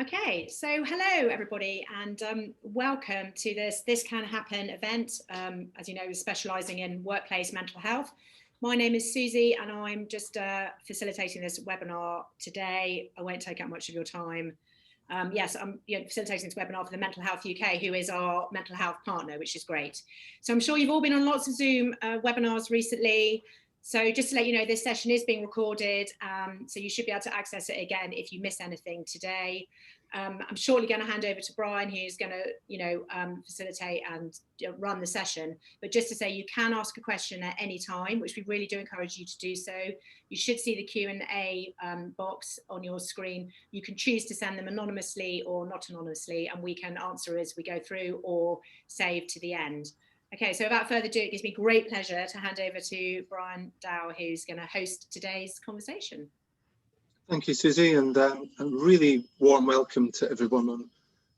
Okay, so hello everybody, and welcome to this Can Happen event. As you know, specialising in workplace mental health. My name is Susie, and I'm just facilitating this webinar today. I won't take up much of your time. Yes, I'm facilitating this webinar for the Mental Health UK, who is our mental health partner, which is great. So I'm sure you've all been on lots of Zoom webinars recently. So just to let you know, this session is being recorded, so you should be able to access it again if you miss anything today. I'm shortly going to hand over to Brian, who's going to, facilitate and run the session. But just to say, you can ask a question at any time, which we really do encourage you to do so. You should see the Q&A box on your screen. You can choose to send them anonymously or not anonymously, and we can answer as we go through or save to the end. Okay, so without further ado, it gives me great pleasure to hand over to Brian Dow, who's going to host today's conversation. Thank you, Susie, and a really warm welcome to everyone on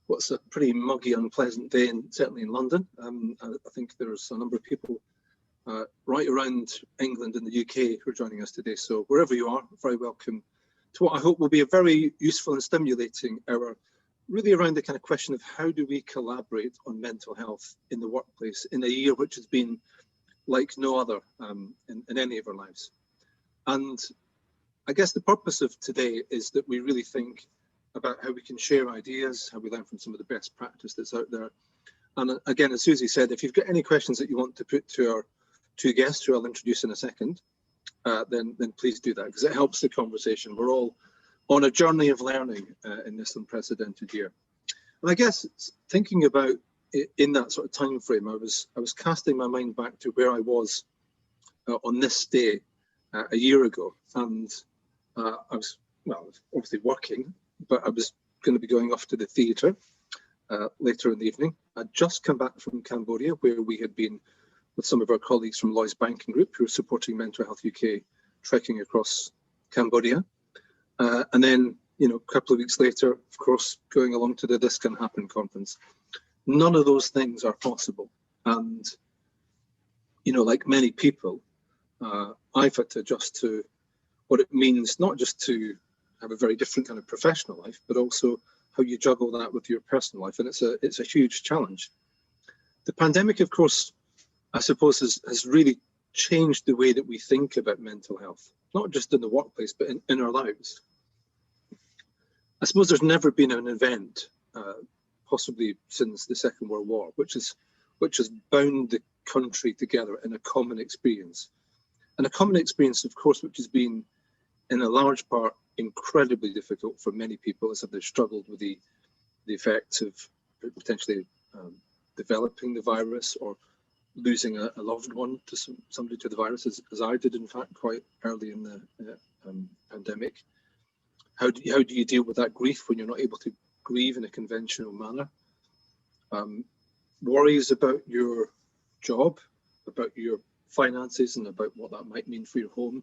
what's a pretty muggy, unpleasant day, certainly in London. I think there's a number of people right around England and the UK who are joining us today. So wherever you are, very welcome to what I hope will be a very useful and stimulating hour, really around the kind of question of how do we collaborate on mental health in the workplace in a year which has been like no other in any of our lives. And I guess the purpose of today is that we really think about how we can share ideas, how we learn from some of the best practice that's out there. And again, as Susie said, if you've got any questions that you want to put to our two guests, who I'll introduce in a second, then please do that, because it helps the conversation. We're all on a journey of learning in this unprecedented year. And I guess thinking about it in that sort of time frame, I was casting my mind back to where I was on this day a year ago, and I was obviously working, but I was going to be going off to the theatre later in the evening. I'd just come back from Cambodia, where we had been with some of our colleagues from Lloyds Banking Group, who are supporting Mental Health UK, trekking across Cambodia. And then, a couple of weeks later, of course, going along to the This Can Happen conference. None of those things are possible. And, like many people, I've had to adjust to what it means, not just to have a very different kind of professional life, but also how you juggle that with your personal life. And it's a huge challenge. The pandemic, of course, I suppose has really changed the way that we think about mental health, not just in the workplace, but in our lives. I suppose there's never been an event, possibly since the Second World War, which has bound the country together in a common experience. And a common experience, of course, which has been, in a large part, incredibly difficult for many people, as they've struggled with the effects of potentially developing the virus or losing a loved one to somebody to the virus, as I did, in fact, quite early in the pandemic. How do you deal with that grief when you're not able to grieve in a conventional manner? Worries about your job, about your finances, and about what that might mean for your home,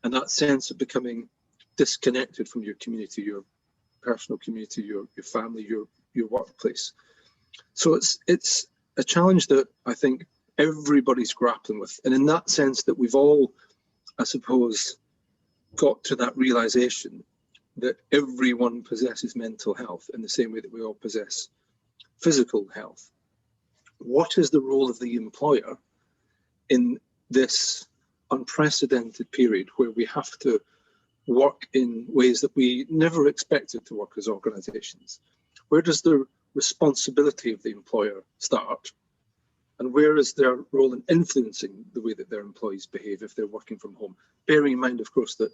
and that sense of becoming disconnected from your community, your personal community, your family, your workplace. So it's a challenge that I think everybody's grappling with, and in that sense that we've all, I suppose, got to that realization that everyone possesses mental health in the same way that we all possess physical health. What is the role of the employer in this unprecedented period where we have to work in ways that we never expected to work as organizations? Where does the responsibility of the employer start? And where is their role in influencing the way that their employees behave if they're working from home? Bearing in mind, of course, that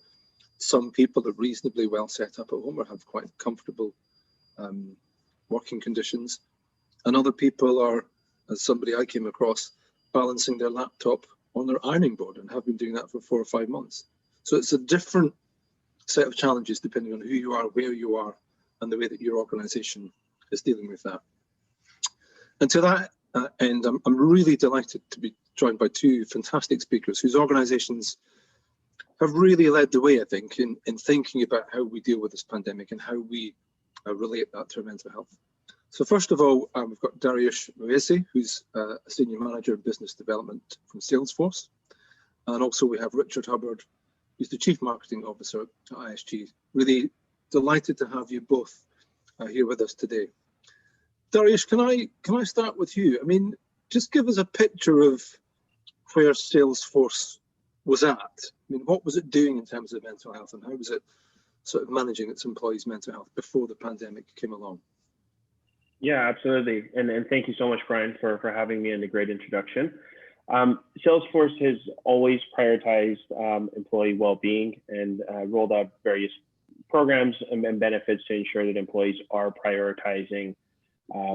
some people are reasonably well set up at home or have quite comfortable working conditions. And other people are, as somebody I came across, balancing their laptop on their ironing board and have been doing that for 4 or 5 months. So it's a different set of challenges depending on who you are, where you are, and the way that your organization is dealing with that. And to that end, I'm really delighted to be joined by two fantastic speakers whose organizations have really led the way, I think, in thinking about how we deal with this pandemic and how we relate that to our mental health. So first of all, we've got Daryoush Moezzi, who's a Senior Manager of Business Development from Salesforce. And also we have Richard Hubbard, who's the Chief Marketing Officer at ISG. Really delighted to have you both here with us today. Daryoush, can I start with you? I mean, just give us a picture of where Salesforce was at. I mean, what was it doing in terms of mental health, and how was it sort of managing its employees' mental health before the pandemic came along? Yeah, absolutely. And thank you so much, Brian, for having me and a great introduction. Salesforce has always prioritized employee well-being and rolled out various programs and benefits to ensure that employees are prioritizing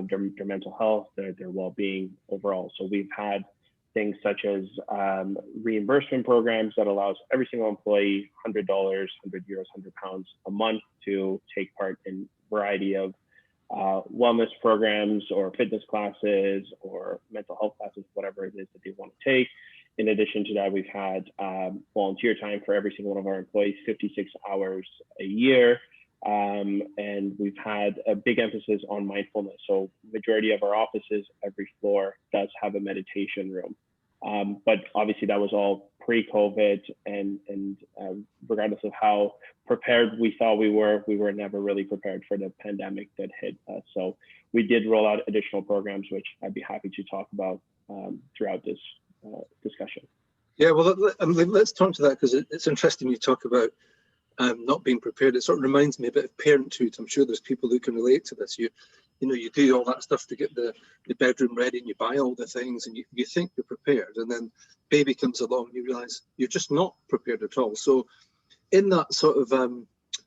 their mental health, their well-being overall. So we've had things such as reimbursement programs that allows every single employee $100, 100 euros, 100 pounds a month to take part in a variety of wellness programs or fitness classes or mental health classes, whatever it is that they want to take. In addition to that, we've had volunteer time for every single one of our employees, 56 hours a year. And we've had a big emphasis on mindfulness. So majority of our offices, every floor does have a meditation room. But obviously that was all pre-COVID, and regardless of how prepared we thought we were never really prepared for the pandemic that hit us. So we did roll out additional programs, which I'd be happy to talk about throughout this discussion. Yeah, well, let's talk to that, because it's interesting you talk about not being prepared. It sort of reminds me a bit of parenthood. I'm sure there's people who can relate to this. You do all that stuff to get the bedroom ready, and you buy all the things, and you think you're prepared, and then baby comes along and you realize you're just not prepared at all. So in that sort of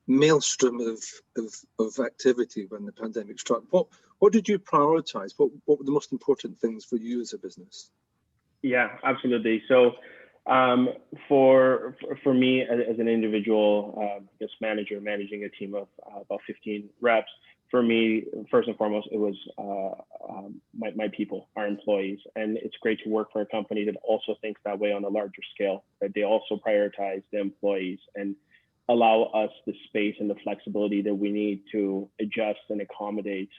maelstrom of activity when the pandemic struck, what did you prioritize? What were the most important things for you as a business? Yeah, absolutely. So for me as an individual, manager managing a team of about 15 reps, for me, first and foremost, it was my people, our employees. And it's great to work for a company that also thinks that way on a larger scale, that they also prioritize the employees and allow us the space and the flexibility that we need to adjust and accommodate.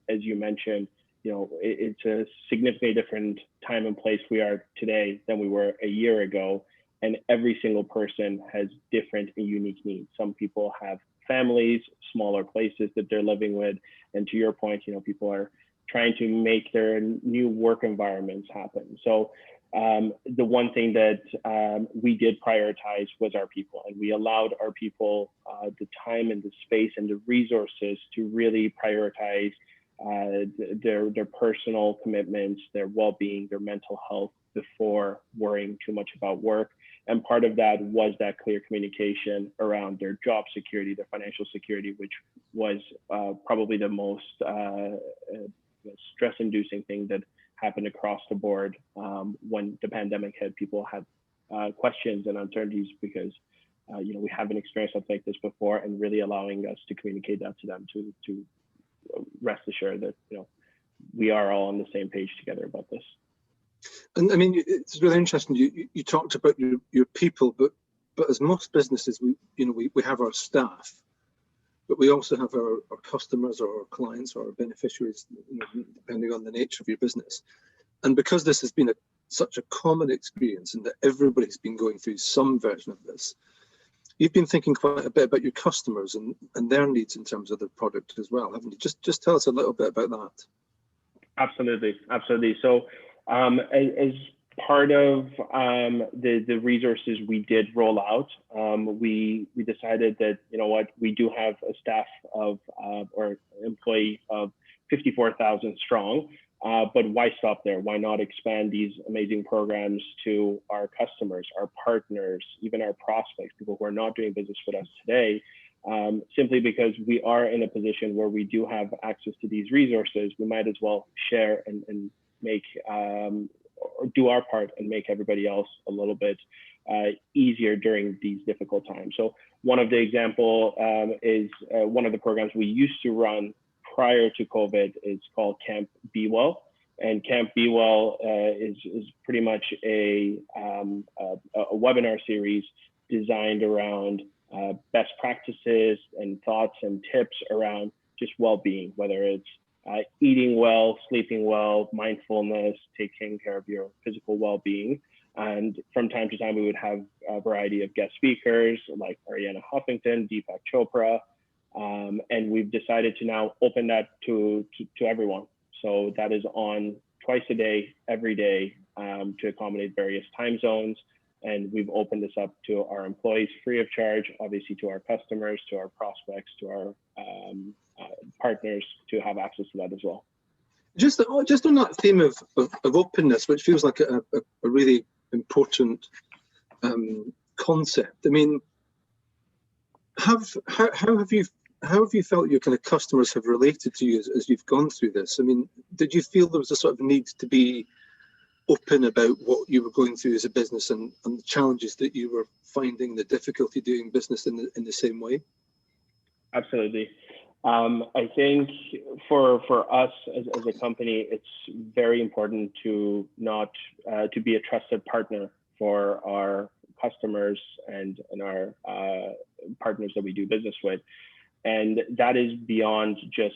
As you mentioned, it's a significantly different time and place we are today than we were a year ago. And every single person has different and unique needs. Some people have families, smaller places that they're living with. And to your point, people are trying to make their new work environments happen. So the one thing that we did prioritize was our people, and we allowed our people the time and the space and the resources to really prioritize their personal commitments, their well-being, their mental health before worrying too much about work. And part of that was that clear communication around their job security, their financial security, which was probably the most stress-inducing thing that happened across the board when the pandemic hit. People had questions and uncertainties because we haven't experienced something like this before, and really allowing us to communicate that to them to rest assured that we are all on the same page together about this. And I mean, it's really interesting. You talked about your people, but as most businesses, we have our staff, but we also have our customers or our clients or our beneficiaries, depending on the nature of your business. And because this has been such a common experience, and that everybody's been going through some version of this, you've been thinking quite a bit about your customers and their needs in terms of the product as well, haven't you? Just tell us a little bit about that. Absolutely. So as part of the resources we did roll out, we decided that, we do have a staff of or employee of 54,000 strong, but why stop there? Why not expand these amazing programs to our customers, our partners, even our prospects, people who are not doing business with us today? Simply because we are in a position where we do have access to these resources, we might as well share and make or do our part and make everybody else a little bit easier during these difficult times. So one of the example is one of the programs we used to run prior to COVID is called Camp Be Well. And Camp Be Well is pretty much a webinar series designed around best practices and thoughts and tips around just well-being, whether it's eating well, sleeping well, mindfulness, taking care of your physical well-being. And from time to time, we would have a variety of guest speakers like Arianna Huffington, Deepak Chopra, And we've decided to now open that to everyone. So that is on twice a day, every day, to accommodate various time zones. And we've opened this up to our employees free of charge, obviously to our customers, to our prospects, to our partners to have access to that as well. Just on that theme of openness, which feels like a really important concept. I mean, how have you felt your kind of customers have related to you as you've gone through this? I mean, did you feel there was a sort of need to be open about what you were going through as a business and the challenges that you were finding, the difficulty doing business in the same way? Absolutely. I think for us as a company, it's very important to to be a trusted partner for our customers and our partners that we do business with. And that is beyond just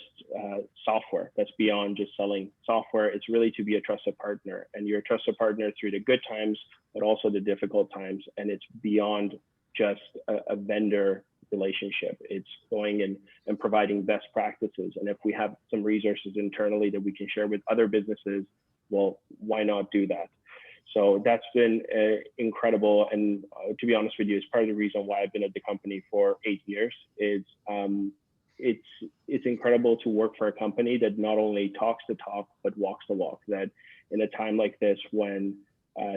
software. That's beyond just selling software. It's really to be a trusted partner. And you're a trusted partner through the good times, but also the difficult times. And it's beyond just a vendor relationship. It's going and providing best practices. And if we have some resources internally that we can share with other businesses, well, why not do that? So that's been incredible. And to be honest with you, it's part of the reason why I've been at the company for 8 years. It's incredible to work for a company that not only talks the talk, but walks the walk. That in a time like this, when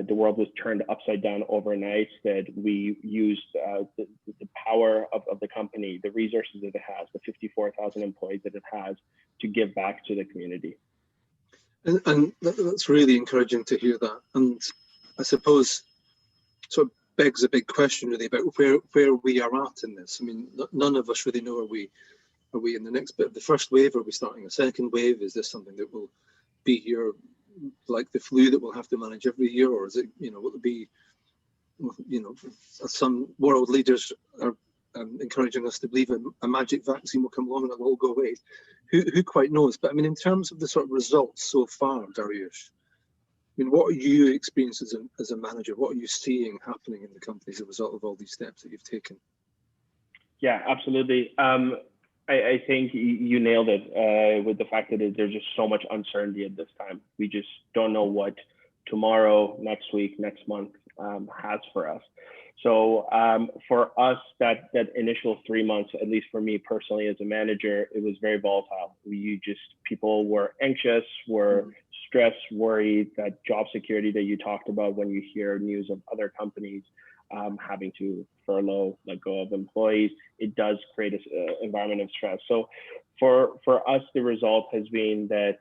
the world was turned upside down overnight, that we used the power of the company, the resources that it has, the 54,000 employees that it has, to give back to the community. And that's really encouraging to hear that. And I suppose sort of begs a big question really about where we are at in this. I mean, none of us really know, are we in the next bit of the first wave? Are we starting a second wave? Is this something that will be here like the flu that we'll have to manage every year? Or is it, will it be, some world leaders are encouraging us to believe a magic vaccine will come along and it'll all go away. Who quite knows? But I mean, in terms of the sort of results so far, Daryoush, I mean, what are you experiencing as a manager? What are you seeing happening in the company as a result of all these steps that you've taken? Yeah, absolutely. I think you nailed it with the fact that there's just so much uncertainty at this time. We just don't know what tomorrow, next week, next month has for us. So for us, that initial 3 months, at least for me personally as a manager, it was very volatile. People were anxious, were stressed, worried. That job security that you talked about when you hear news of other companies having to furlough, let go of employees, it does create an environment of stress. So for us, the result has been that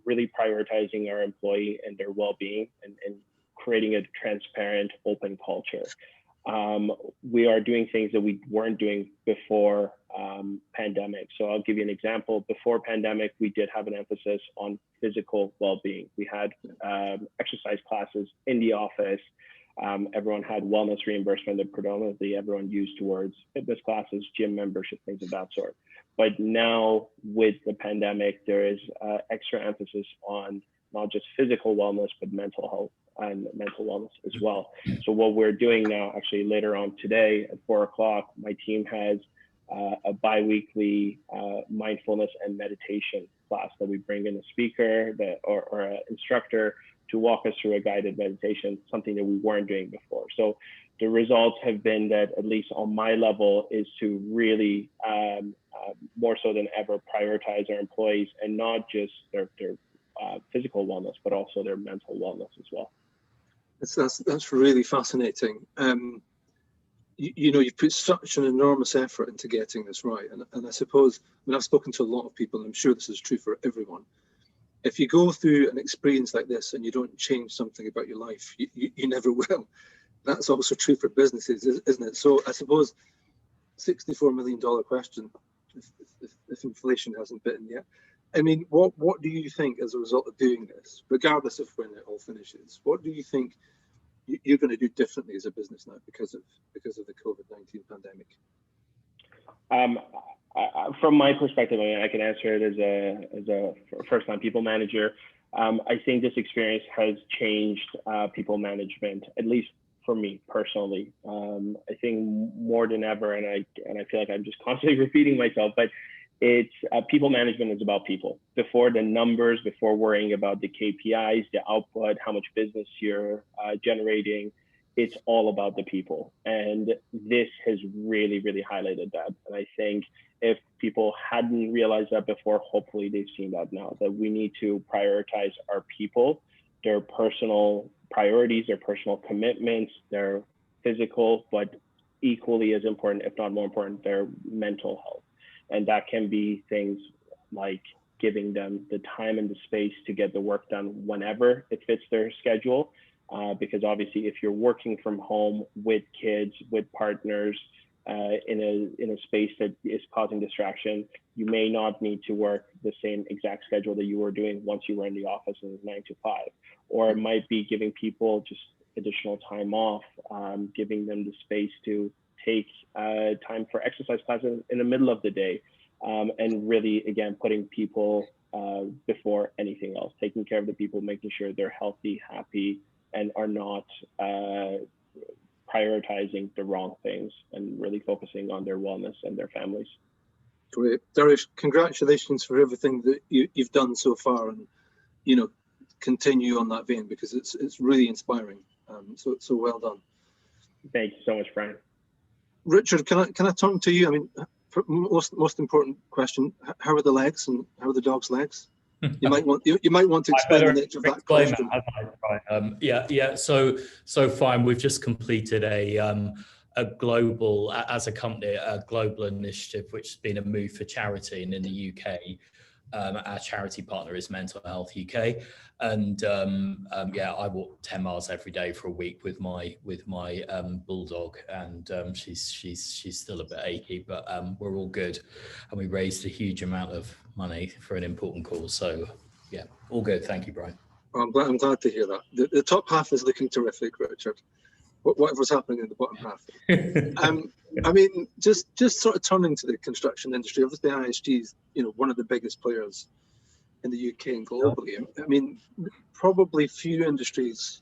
really prioritizing our employee and their well-being and creating a transparent, open culture. We are doing things that we weren't doing before pandemic. So I'll give you an example. Before pandemic, we did have an emphasis on physical well-being. We had exercise classes in the office. Everyone had wellness reimbursement that predominantly everyone used towards fitness classes, gym membership, things of that sort. But now with the pandemic, there is extra emphasis on not just physical wellness, but mental health and mental wellness as well. So what we're doing now, actually later on today at 4 o'clock, my team has a bi-weekly mindfulness and meditation class that we bring in a speaker or an instructor to walk us through a guided meditation, something that we weren't doing before. So the results have been that, at least on my level, is to really more so than ever prioritize our employees, and not just their physical wellness, but also their mental wellness as well. That's really fascinating. You've put such an enormous effort into getting this right, and I suppose, I've spoken to a lot of people, and I'm sure this is true for everyone. If you go through an experience like this and you don't change something about your life, you never will. That's also true for businesses, isn't it? So I suppose $64 million question, if inflation hasn't bitten yet. I mean, what do you think as a result of doing this, regardless of when it all finishes? What do you think you're going to do differently as a business now because of the COVID-19 pandemic? From my perspective, I can answer it as a first-time people manager. I think this experience has changed people management, at least for me personally. I think more than ever, and I feel like I'm just constantly repeating myself, but it's people management is about people. Before the numbers, before worrying about the KPIs, the output, how much business you're generating, it's all about the people. And this has really, really highlighted that. And I think if people hadn't realized that before, hopefully they've seen that now, that we need to prioritize our people, their personal priorities, their personal commitments, their physical, but equally as important, if not more important, their mental health. And that can be things like giving them the time and the space to get the work done whenever it fits their schedule. Because obviously, if you're working from home with kids, with partners, in a space that is causing distraction, you may not need to work the same exact schedule that you were doing once you were in the office in 9 to 5. Or it might be giving people just additional time off, giving them the space to take time for exercise classes in the middle of the day, and really, again, putting people before anything else, taking care of the people, making sure they're healthy, happy, and are not prioritizing the wrong things, and really focusing on their wellness and their families. Great. Daryoush, congratulations for everything that you've done so far, and continue on that vein, because it's really inspiring. So well done. Thank you so much, Brian. Richard, can I turn to you? I mean, most important question: how are the legs, and how are the dog's legs? You might want to explain the nature of that question. Yeah. So fine. We've just completed a global, as a company, a global initiative, which has been a move for charity, and in the UK. Our charity partner is Mental Health UK, and I walk 10 miles every day for a week with my bulldog, and she's still a bit achy, but we're all good, and we raised a huge amount of money for an important cause. So yeah, all good. Thank you, Brian. I'm glad to hear that. The top half is looking terrific, Richard. Whatever's happening in the bottom half. I mean, just sort of turning to the construction industry. Obviously, ISG is one of the biggest players in the UK and globally. I mean, probably few industries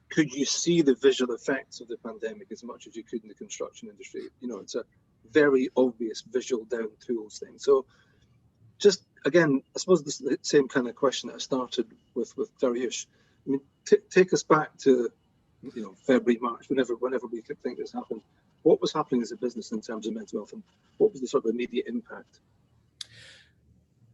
could you see the visual effects of the pandemic as much as you could in the construction industry. It's a very obvious visual down tools thing. So, just again, I suppose this is the same kind of question that I started with Daryoush. I mean, take us back to February, March, whenever we could think this happened. What was happening as a business in terms of mental health, and what was the sort of immediate impact?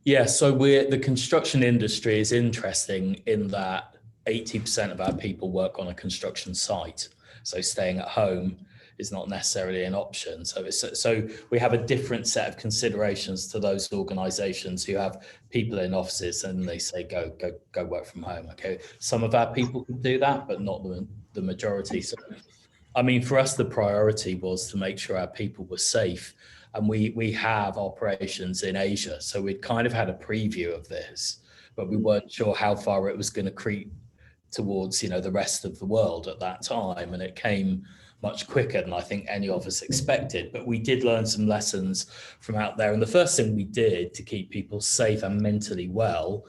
Yeah, so the construction industry is interesting in that 80% of our people work on a construction site. So staying at home is not necessarily an option. So we have a different set of considerations to those organizations who have people in offices and they say, go work from home. Okay, some of our people can do that, but not the majority. So, I mean, for us, the priority was to make sure our people were safe. And we have operations in Asia. So we'd kind of had a preview of this, but we weren't sure how far it was going to creep towards, the rest of the world at that time. And it came much quicker than I think any of us expected. But we did learn some lessons from out there. And the first thing we did to keep people safe and mentally well,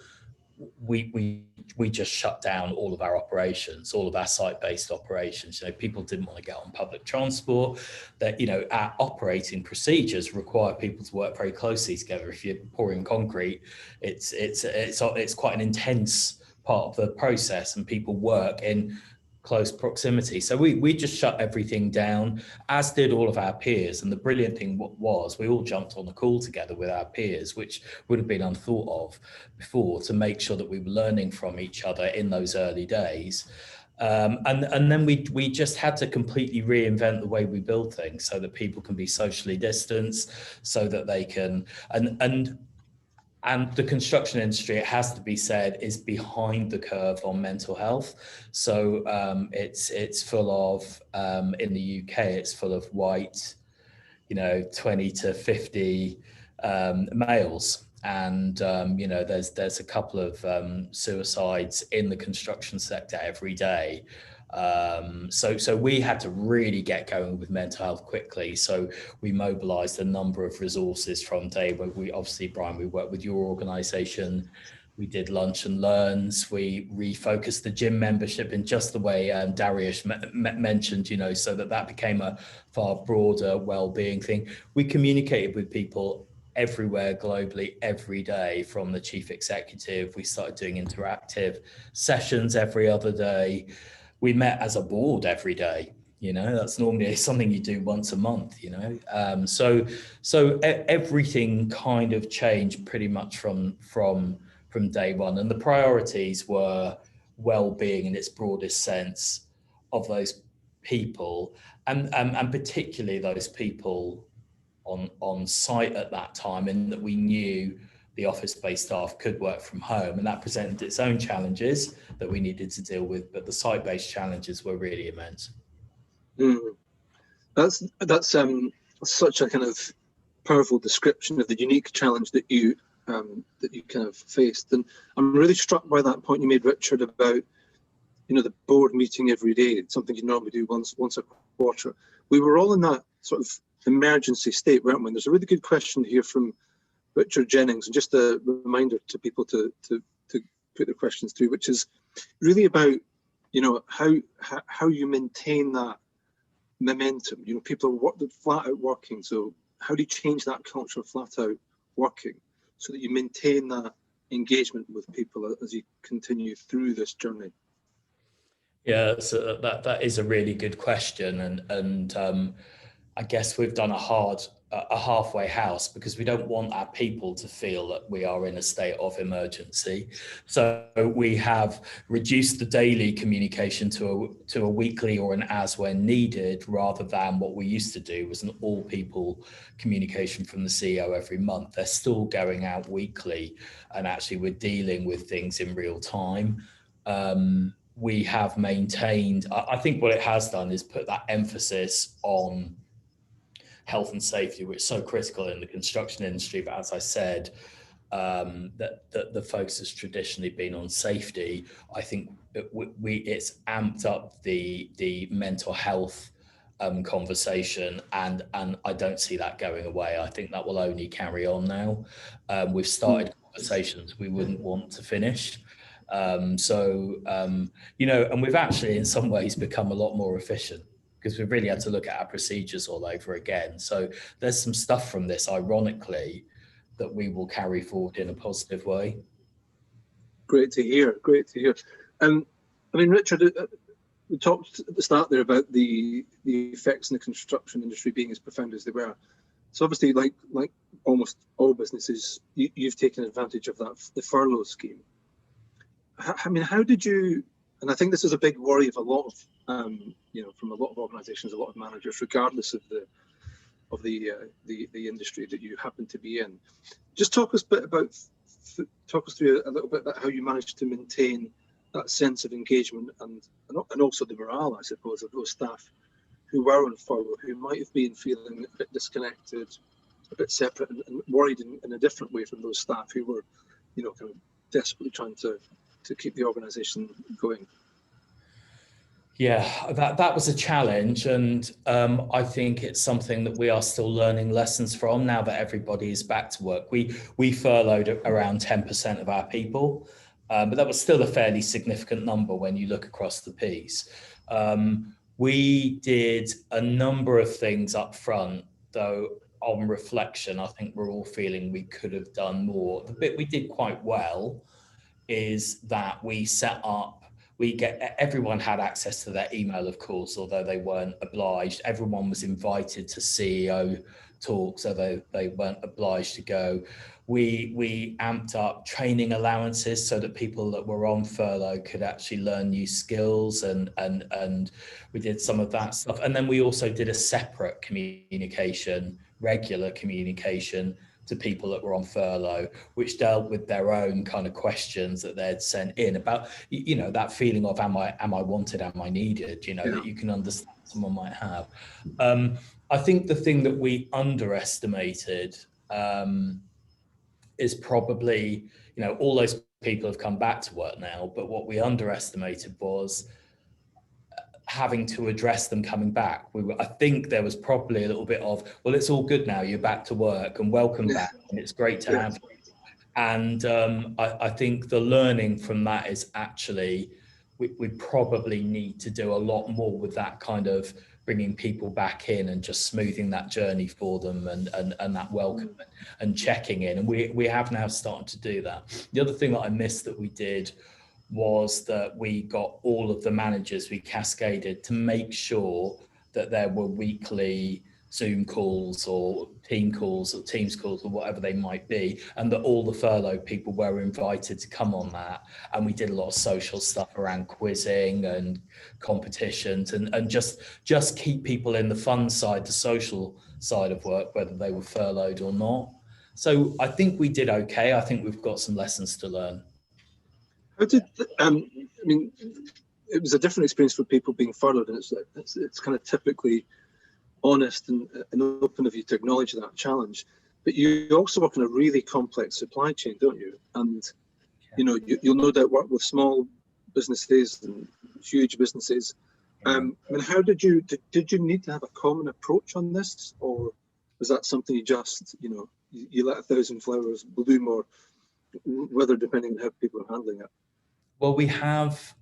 we just shut down all of our operations, all of our site-based operations. People didn't want to get on public transport. That our operating procedures require people to work very closely together. If you're pouring concrete, it's quite an intense part of the process, and people work in close proximity. So we just shut everything down, as did all of our peers. And the brilliant thing was we all jumped on a call together with our peers, which would have been unthought of before, to make sure that we were learning from each other in those early days. And then we just had to completely reinvent the way we build things so that people can be socially distanced, so that they can, and the construction industry, it has to be said, is behind the curve on mental health. So it's full of, in the UK, it's full of white, 20 to 50 males. And, there's a couple of suicides in the construction sector every day. So we had to really get going with mental health quickly. So we mobilized a number of resources from day where we obviously, Brian, we work with your organization We did lunch and learns. We refocused the gym membership in just the way Daryoush mentioned, you know, so that became a far broader well-being thing. We communicated with people everywhere globally every day, from the chief executive. We started doing interactive sessions every other day. We met as a board every day. You know, that's normally something you do once a month, you know. So everything kind of changed pretty much from day one. And the priorities were well-being in its broadest sense of those people, and particularly those people on site at that time, and that we knew the office-based staff could work from home, and that presented its own challenges that we needed to deal with, but the site-based challenges were really immense. That's such a kind of powerful description of the unique challenge that you kind of faced. And I'm really struck by that point you made, Richard, about, you know, the board meeting every day. It's something you normally do once a quarter. We were all in that sort of emergency state, weren't we? And there's a really good question here from Richard Jennings, and just a reminder to people to put their questions through, which is really about, you know, how you maintain that momentum. You know, people are flat out working, so how do you change that culture of flat out working so that you maintain that engagement with people as you continue through this journey? Yeah, so that is a really good question, and I guess we've done a halfway house, because we don't want our people to feel that we are in a state of emergency. So we have reduced the daily communication to a weekly or an as when needed, rather than what we used to do was an all people communication from the CEO every month. They're still going out weekly, and actually we're dealing with things in real time. We have maintained, I think what it has done is put that emphasis on health and safety, which is so critical in the construction industry. But as I said, that the focus has traditionally been on safety. I think it's amped up the mental health conversation, and I don't see that going away. I think that will only carry on now. We've started conversations we wouldn't want to finish. You know, and we've actually in some ways become a lot more efficient, because we've really had to look at our procedures all over again. So there's some stuff from this, ironically, that we will carry forward in a positive way. Great to hear, great to hear. I mean, Richard, we talked at the start there about the effects in the construction industry being as profound as they were. So obviously, like almost all businesses, you've taken advantage of that, the furlough scheme. I mean, how did you, and I think this is a big worry of a lot of, you know, from a lot of organizations, a lot of managers, regardless of the industry that you happen to be in. Just talk us through a little bit about how you managed to maintain that sense of engagement and also the morale, I suppose, of those staff who were on furlough, who might have been feeling a bit disconnected, a bit separate, and worried in a different way from those staff who were, you know, kind of desperately trying to keep the organization going. Yeah, that was a challenge, and I think it's something that we are still learning lessons from now that everybody is back to work. We furloughed around 10% of our people, but that was still a fairly significant number when you look across the piece. We did a number of things up front, though on reflection, I think we're all feeling we could have done more. The bit we did quite well is that we set up, everyone had access to their email, of course, although they weren't obliged. Everyone was invited to CEO talks, although they weren't obliged to go. We amped up training allowances so that people that were on furlough could actually learn new skills, and we did some of that stuff. And then we also did a separate communication, regular communication to people that were on furlough, which dealt with their own kind of questions that they'd sent in about, you know, that feeling of am I wanted, am I needed, you know, that you can understand someone might have. I think the thing that we underestimated is probably, you know, all those people have come back to work now, but what we underestimated was having to address them coming back. I think there was probably a little bit of, well, it's all good now, you're back to work and welcome back, and it's great to have you. And I think the learning from that is actually we probably need to do a lot more with that kind of bringing people back in and just smoothing that journey for them and that welcome and checking in. And we have now started to do that. The other thing that I missed that we did was that we got all of the managers, we cascaded to make sure that there were weekly Zoom calls or team calls or Teams calls or whatever they might be, and that all the furlough people were invited to come on that. And we did a lot of social stuff around quizzing and competitions and just keep people in the fun side, the social side of work, whether they were furloughed or not. So I think we did okay. I think we've got some lessons to learn. How did, I mean, it was a different experience for people being furloughed, and it's kind of typically honest and open of you to acknowledge that challenge. But you also work in a really complex supply chain, don't you? And you know, you'll no doubt work with small businesses and huge businesses. I mean, how did you need to have a common approach on this, or was that something you just, you know, you let 1,000 flowers bloom, or whether depending on how people are handling it? Well, we have.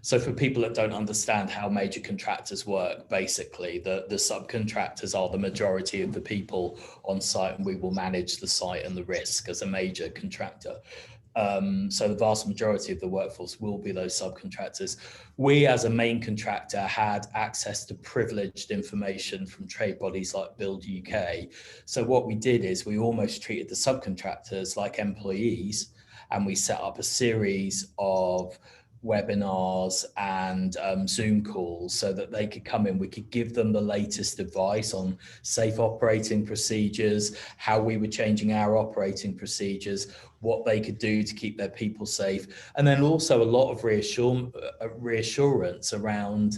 So for people that don't understand how major contractors work, basically the subcontractors are the majority of the people on site, and we will manage the site and the risk as a major contractor. So the vast majority of the workforce will be those subcontractors. We as a main contractor had access to privileged information from trade bodies like Build UK. So what we did is we almost treated the subcontractors like employees, and we set up a series of webinars and Zoom calls so that they could come in. We could give them the latest advice on safe operating procedures, how we were changing our operating procedures, what they could do to keep their people safe, and then also a lot of reassurance around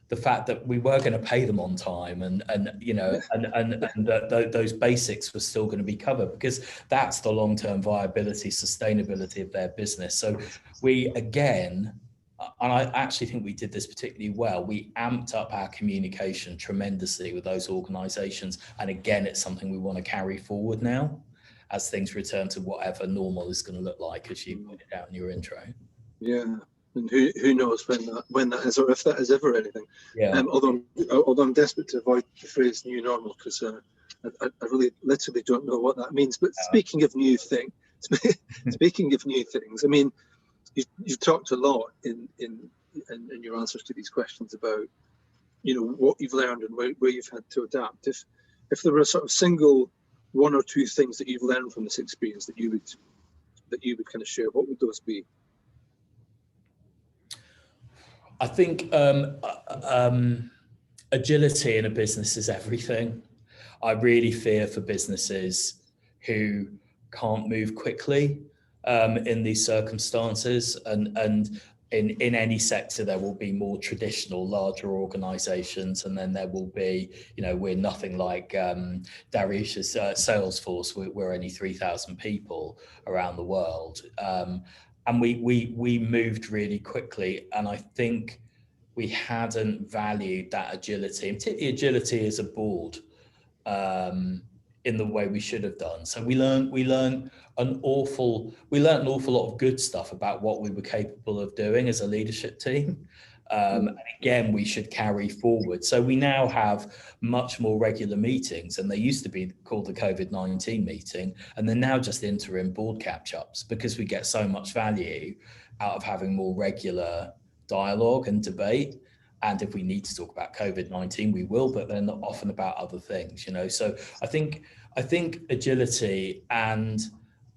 the fact that we were going to pay them on time, and you know, and those basics were still going to be covered, because that's the long-term viability, sustainability of their business. So we, again, and I actually think we did this particularly well, we amped up our communication tremendously with those organizations. And again, it's something we want to carry forward now as things return to whatever normal is going to look like, as you pointed out in your intro. Yeah. And who knows when that is, or if that is ever anything. Yeah. Although I'm desperate to avoid the phrase "new normal," because I really literally don't know what that means. But speaking of new things, I mean, you've talked a lot in your answers to these questions about, you know, what you've learned and where you've had to adapt. If there were a sort of single one or two things that you've learned from this experience that you would kind of share, what would those be? I think agility in a business is everything. I really fear for businesses who can't move quickly in these circumstances, and in any sector there will be more traditional, larger organizations, and then there will be, you know, we're nothing like Daryoush's Salesforce. We're only 3,000 people around the world. And we moved really quickly, and I think we hadn't valued that agility, and particularly agility as a board, in the way we should have done. So we learned an awful lot of good stuff about what we were capable of doing as a leadership team. And again, we should carry forward. So we now have much more regular meetings, and they used to be called the COVID-19 meeting, and they're now just interim board catch-ups, because we get so much value out of having more regular dialogue and debate. And if we need to talk about COVID-19, we will, but they're not often about other things, you know. So I think agility and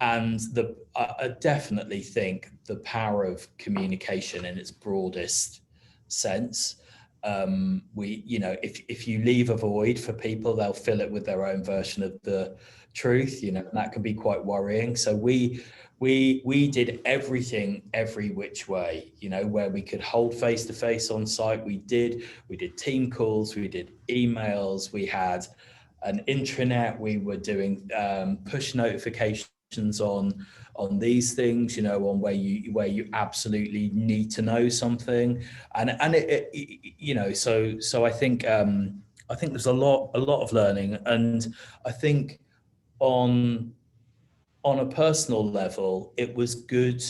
I definitely think the power of communication in its broadest sense. You know, if you leave a void for people, they'll fill it with their own version of the truth, you know, and that can be quite worrying. So we did everything every which way, you know, where we could hold face-to-face on site. We did team calls, we did emails, we had an intranet, we were doing push notifications on these things, you know, on where you absolutely need to know something, and it you know, so I think there's a lot of learning, and I think on on a personal level, it was good.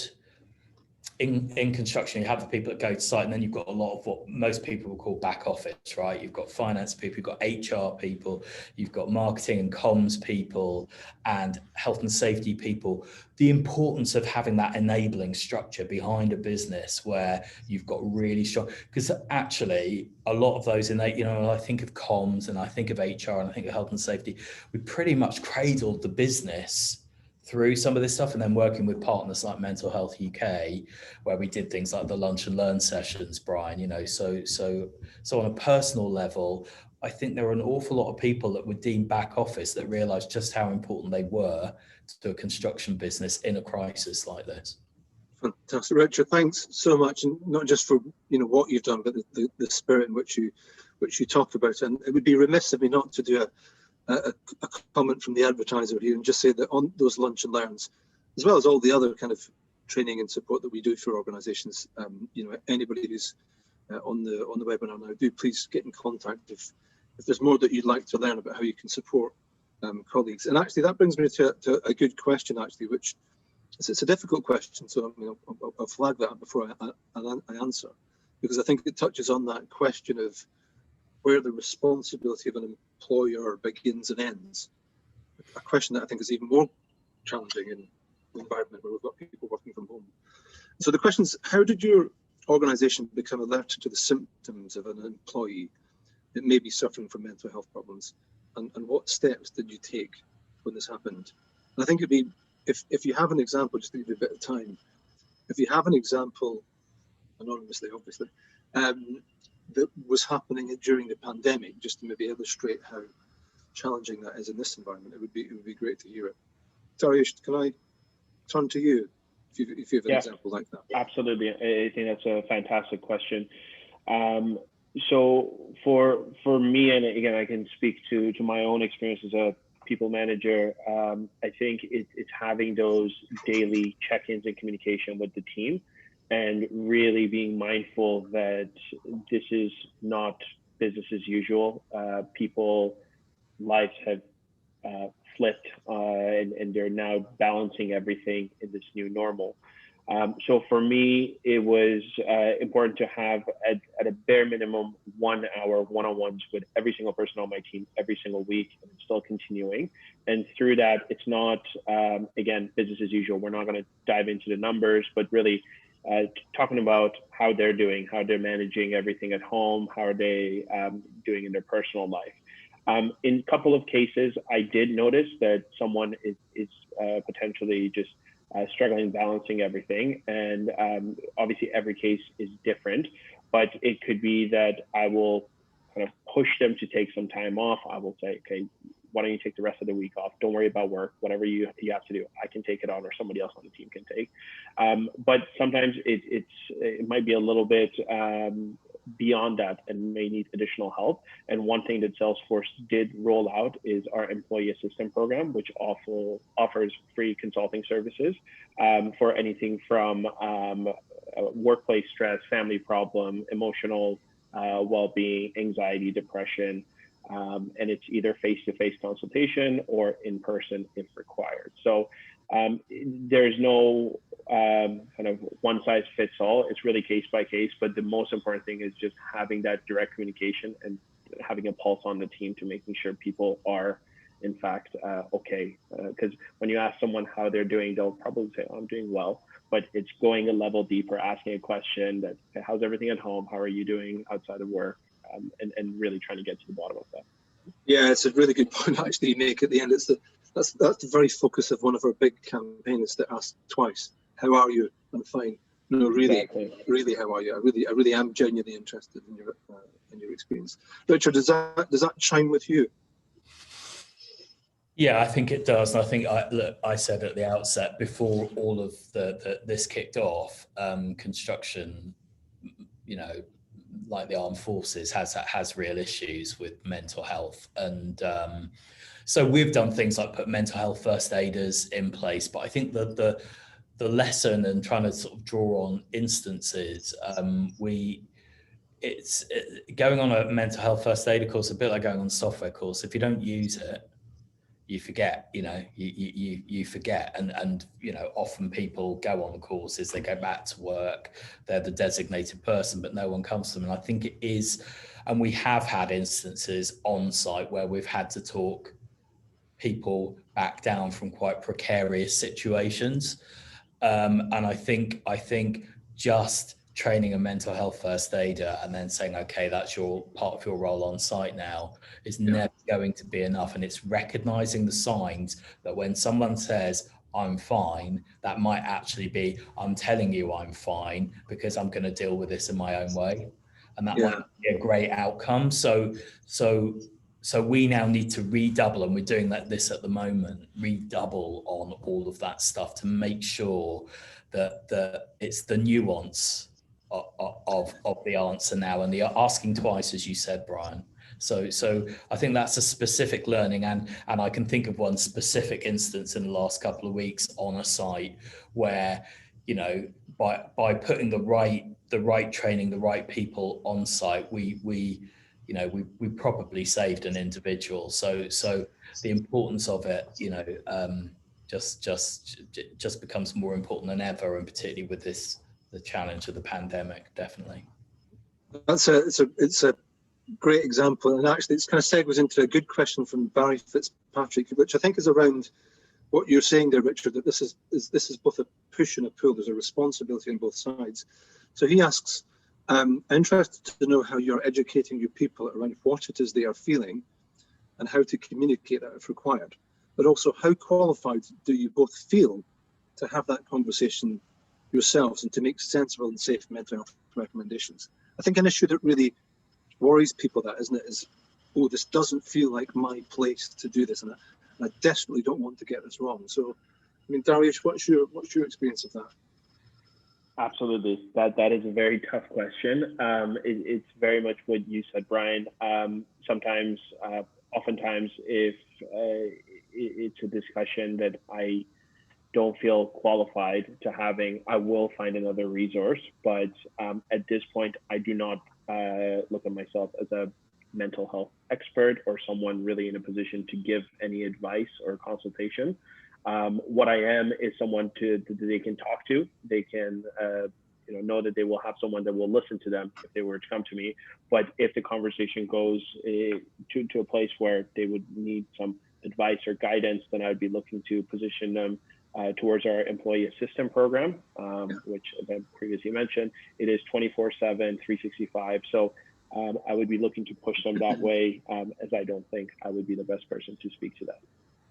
In construction, you have the people that go to site, and then you've got a lot of what most people will call back office, right? You've got finance people, you've got HR people, you've got marketing and comms people, and health and safety people. The importance of having that enabling structure behind a business where you've got really strong, because actually a lot of those innate, you know, I think of comms and I think of HR and I think of health and safety, we pretty much cradled the business through some of this stuff, and then working with partners like Mental Health UK, where we did things like the lunch and learn sessions, Brian, you know, so on a personal level, I think there were an awful lot of people that would deem back office that realized just how important they were to a construction business in a crisis like this. Fantastic, Richard. Thanks so much, and not just for what you've done, but the spirit in which you talk about. And it would be remiss of me not to do a comment from the advertiser here and just say that on those lunch and learns, as well as all the other kind of training and support that we do for organisations, anybody who's on the webinar now, do please get in contact if there's more that you'd like to learn about how you can support colleagues. And actually, that brings me to a good question, actually, which it's a difficult question, so I'll flag that before I answer, because I think it touches on that question of where the responsibility of an employer begins and ends. A question that I think is even more challenging in an environment where we've got people working from home. So the question is, how did your organisation become alerted to the symptoms of an employee that may be suffering from mental health problems, and what steps did you take when this happened? And I think it'd be, if you have an example, just to give you a bit of time, if you have an example, anonymously obviously, that was happening during the pandemic, just to maybe illustrate how challenging that is in this environment, it would be great to hear it. Daryoush, can I turn to you if you have an example like that? Absolutely, I think that's a fantastic question. So for me, and again, I can speak to my own experience as a people manager. I think it's having those daily check-ins and communication with the team, and really being mindful that this is not business as usual. People's lives have flipped, and they're now balancing everything in this new normal. So for me, it was important to have at a bare minimum 1 hour one-on-ones with every single person on my team every single week, and it's still continuing. And through that, it's not, again, business as usual. We're not going to dive into the numbers, but really talking about how they're doing, how they're managing everything at home, how are they doing in their personal life. In a couple of cases, I did notice that someone is potentially just struggling balancing everything. And obviously every case is different, but it could be that I will kind of push them to take some time off. I will say, okay, why don't you take the rest of the week off? Don't worry about work. Whatever you have to do, I can take it on, or somebody else on the team can take. But sometimes it might be a little bit beyond that and may need additional help. And one thing that Salesforce did roll out is our employee assistance program, which offers free consulting services for anything from workplace stress, family problem, emotional well-being, anxiety, depression. And it's either face-to-face consultation or in person if required. So there's no kind of one size fits all. It's really case by case, but the most important thing is just having that direct communication and having a pulse on the team to making sure people are in fact okay. Because when you ask someone how they're doing, they'll probably say, oh, I'm doing well, but it's going a level deeper, asking a question that, how's everything at home? How are you doing outside of work? And really trying to get to the bottom of that. Yeah, it's a really good point actually you make at the end. That's the very focus of one of our big campaigns that asks twice, how are you? I'm fine. No, really, exactly. Really, how are you? I really am genuinely interested in your experience. Richard, does that chime with you? Yeah, I think it does. And I think I said at the outset, before all of this kicked off, construction, like the armed forces, has real issues with mental health. And so we've done things like put mental health first aiders in place. But I think that the lesson and trying to sort of draw on instances, it's going on a mental health first aider course, a bit like going on a software course. If you don't use it, you forget, you forget. And, often people go on the courses, they go back to work, they're the designated person, but no one comes to them. And I think it is, and we have had instances on site where we've had to talk people back down from quite precarious situations. And I think just training a mental health first aider and then saying, okay, that's your part of your role on site now, is never going to be enough. And it's recognizing the signs that when someone says, I'm fine, that might actually be, I'm telling you I'm fine because I'm going to deal with this in my own way. And that might be a great outcome. So we now need to redouble, and we're doing this at the moment, redouble on all of that stuff to make sure that it's the nuance of the answer now, and the asking twice, as you said, Brian. So I think that's a specific learning, and I can think of one specific instance in the last couple of weeks on a site where, by putting the right training, the right people on site, we probably saved an individual. So the importance of it, just becomes more important than ever, and particularly with the challenge of the pandemic, definitely. It's a great example, and actually it's kind of segues into a good question from Barry Fitzpatrick, which I think is around what you're saying there, Richard, that this is both a push and a pull. There's a responsibility on both sides. So he asks, interested to know how you're educating your people around what it is they are feeling and how to communicate that if required, but also how qualified do you both feel to have that conversation yourselves and to make sensible and safe mental health recommendations. I think an issue that really worries people, that isn't it, is, oh, this doesn't feel like my place to do this, and I desperately don't want to get this wrong. So, I mean, Daryoush, what's your experience of that? Absolutely, that is a very tough question. It's very much what you said, Brian. Oftentimes, if it's a discussion that I don't feel qualified to having, I will find another resource. But at this point, I do not look at myself as a mental health expert or someone really in a position to give any advice or consultation. What I am is someone that they can talk to. They can know that they will have someone that will listen to them if they were to come to me. But if the conversation goes to a place where they would need some advice or guidance, then I would be looking to position them towards our employee assistance program, which I previously mentioned. It is 24/7, 365. So I would be looking to push them that way, as I don't think I would be the best person to speak to that.